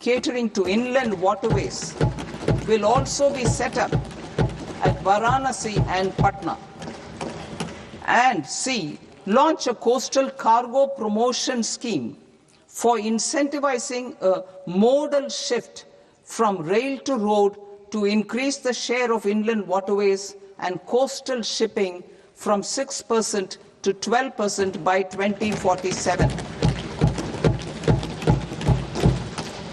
catering to inland waterways will also be set up at Varanasi and Patna. And C, launch a coastal cargo promotion scheme for incentivizing a modal shift from rail to road to increase the share of inland waterways and coastal shipping from 6% to 12% by 2047.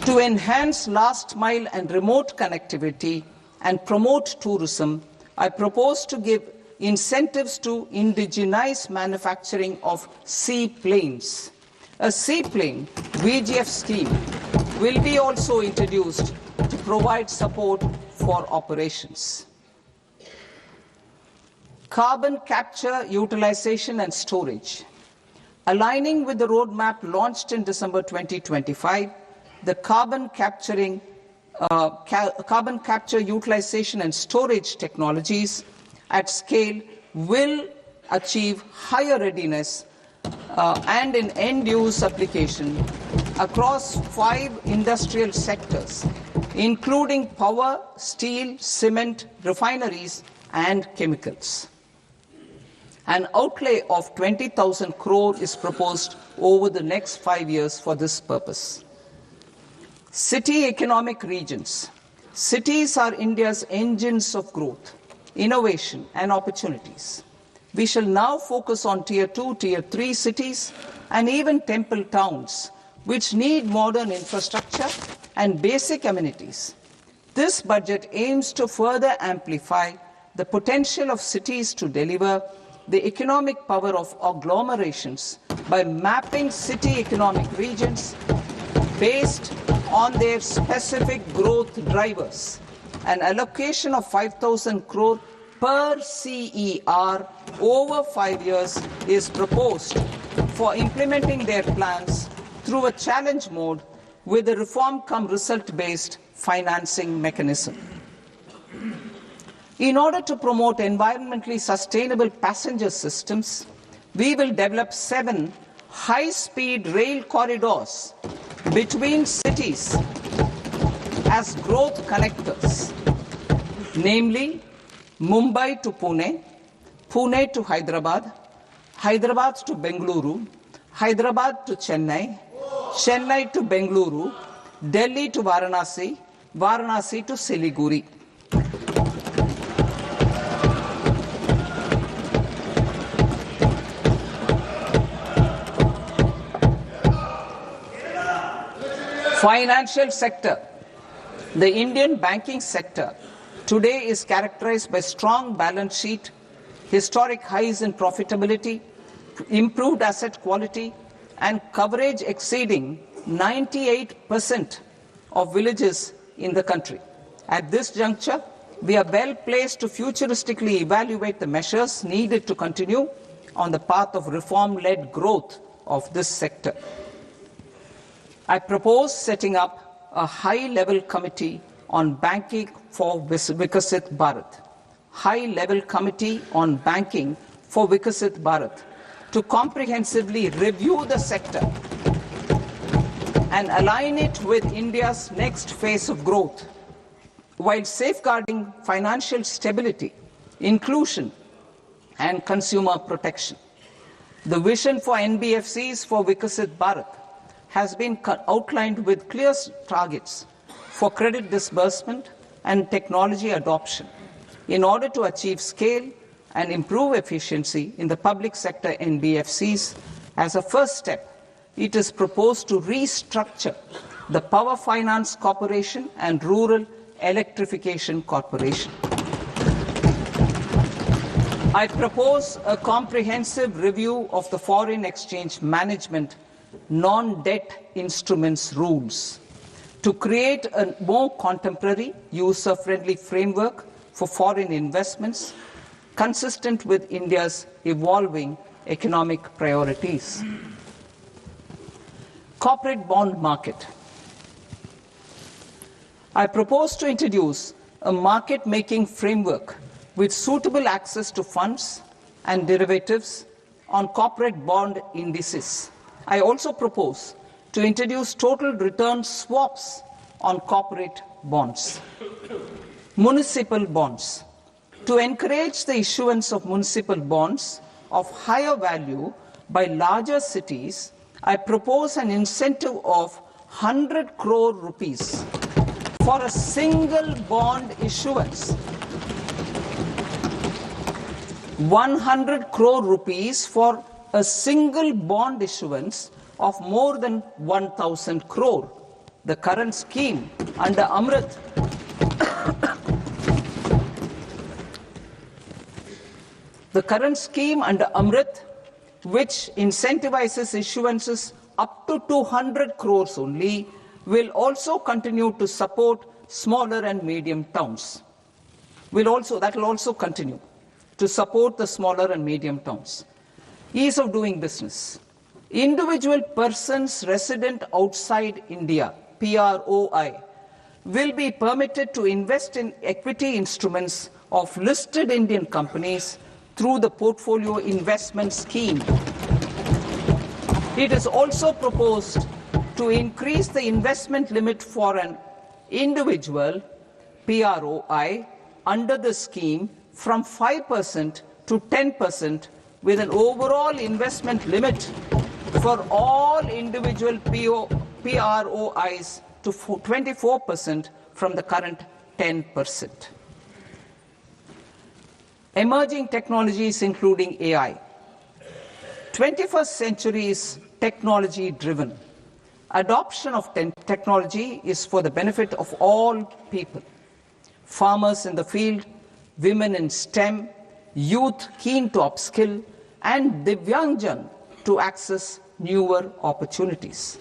To enhance last mile and remote connectivity and promote tourism, I propose to give incentives to indigenize manufacturing of seaplanes. A seaplane VGF scheme will be also introduced to provide support for operations. Carbon capture, utilization and storage. Aligning with the roadmap launched in December 2025, the carbon capture, utilization and storage technologies at scale will achieve higher readiness and in end-use application across 5 industrial sectors, including power, steel, cement, refineries, and chemicals. An outlay of 20,000 crore is proposed over the next 5 years for this purpose. City economic regions. Cities are India's engines of growth, innovation, and opportunities. We shall now focus on Tier 2, Tier 3 cities, and even temple towns, which need modern infrastructure and basic amenities. This budget aims to further amplify the potential of cities to deliver the economic power of agglomerations by mapping city economic regions based on their specific growth drivers. An allocation of 5,000 crore per CER over 5 years is proposed for implementing their plans through a challenge mode with a reform-cum-result-based financing mechanism. In order to promote environmentally sustainable passenger systems, we will develop 7 high-speed rail corridors between cities as growth connectors, namely Mumbai to Pune, Pune to Hyderabad, Hyderabad to Bengaluru, Hyderabad to Chennai, Chennai to Bengaluru, Delhi to Varanasi, Varanasi to Siliguri. Financial sector. The Indian banking sector today is characterized by strong balance sheet, historic highs in profitability, improved asset quality, and coverage exceeding 98% of villages in the country. At this juncture, we are well placed to futuristically evaluate the measures needed to continue on the path of reform-led growth of this sector. I propose setting up a high-level committee on banking for Vikasit Bharat. High-level committee on banking for Vikasit Bharat to comprehensively review the sector and align it with India's next phase of growth, while safeguarding financial stability, inclusion, and consumer protection. The vision for NBFCs for Vikasit Bharat has been outlined with clear targets for credit disbursement and technology adoption in order to achieve scale and improve efficiency in the public sector NBFCs. As a first step, it is proposed to restructure the Power Finance Corporation and Rural Electrification Corporation. I propose a comprehensive review of the foreign exchange management non-debt instruments rules to create a more contemporary, user-friendly framework for foreign investments consistent with India's evolving economic priorities. Corporate bond market. I propose to introduce a market-making framework with suitable access to funds and derivatives on corporate bond indices. I also propose to introduce total return swaps on corporate bonds. Municipal bonds. To encourage the issuance of municipal bonds of higher value by larger cities, I propose an incentive of 100 crore rupees for a single bond issuance. 100 crore rupees for a single bond issuance of more than 1,000 crore. The current scheme under Amrit which incentivizes issuances up to 200 crores only, will also continue to support smaller and medium towns. That will also continue to support the smaller and medium towns. Ease of doing business. Individual persons resident outside India, PROI, will be permitted to invest in equity instruments of listed Indian companies through the Portfolio Investment Scheme. It is also proposed to increase the investment limit for an individual PROI under the scheme from 5% to 10%, with an overall investment limit for all individual PROIs to 24% from the current 10%. Emerging technologies including AI. 21st century is technology driven. Adoption of technology is for the benefit of all people. Farmers in the field, women in STEM, youth keen to upskill, and Divyangjan to access newer opportunities.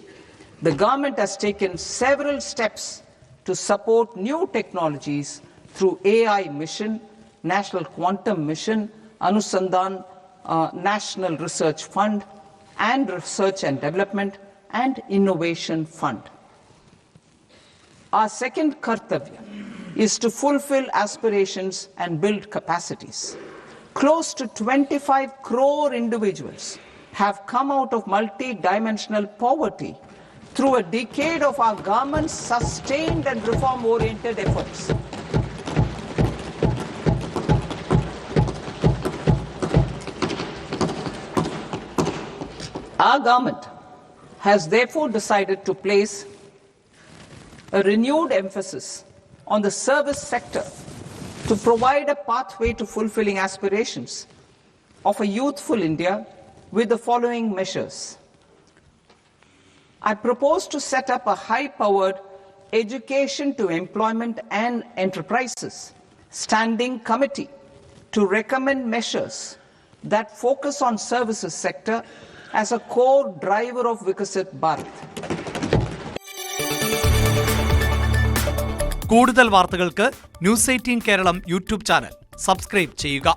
The government has taken several steps to support new technologies through AI Mission, National Quantum Mission, Anusandhan National Research Fund, and Research and Development and Innovation Fund. Our second kartavya is to fulfill aspirations and build capacities. Close to 25 crore individuals have come out of multi-dimensional poverty through a decade of our government's sustained and reform-oriented efforts. Our government has therefore decided to place a renewed emphasis on the service sector to provide a pathway to fulfilling aspirations of a youthful India with the following measures. I propose to set up a high-powered Education to Employment and Enterprises Standing Committee to recommend measures that focus on services sector as a core driver of Vikasit Bharat. കൂടുതൽ വാർത്തകൾക്ക് news 18 Keralam YouTube channel subscribe ചെയ്യുക.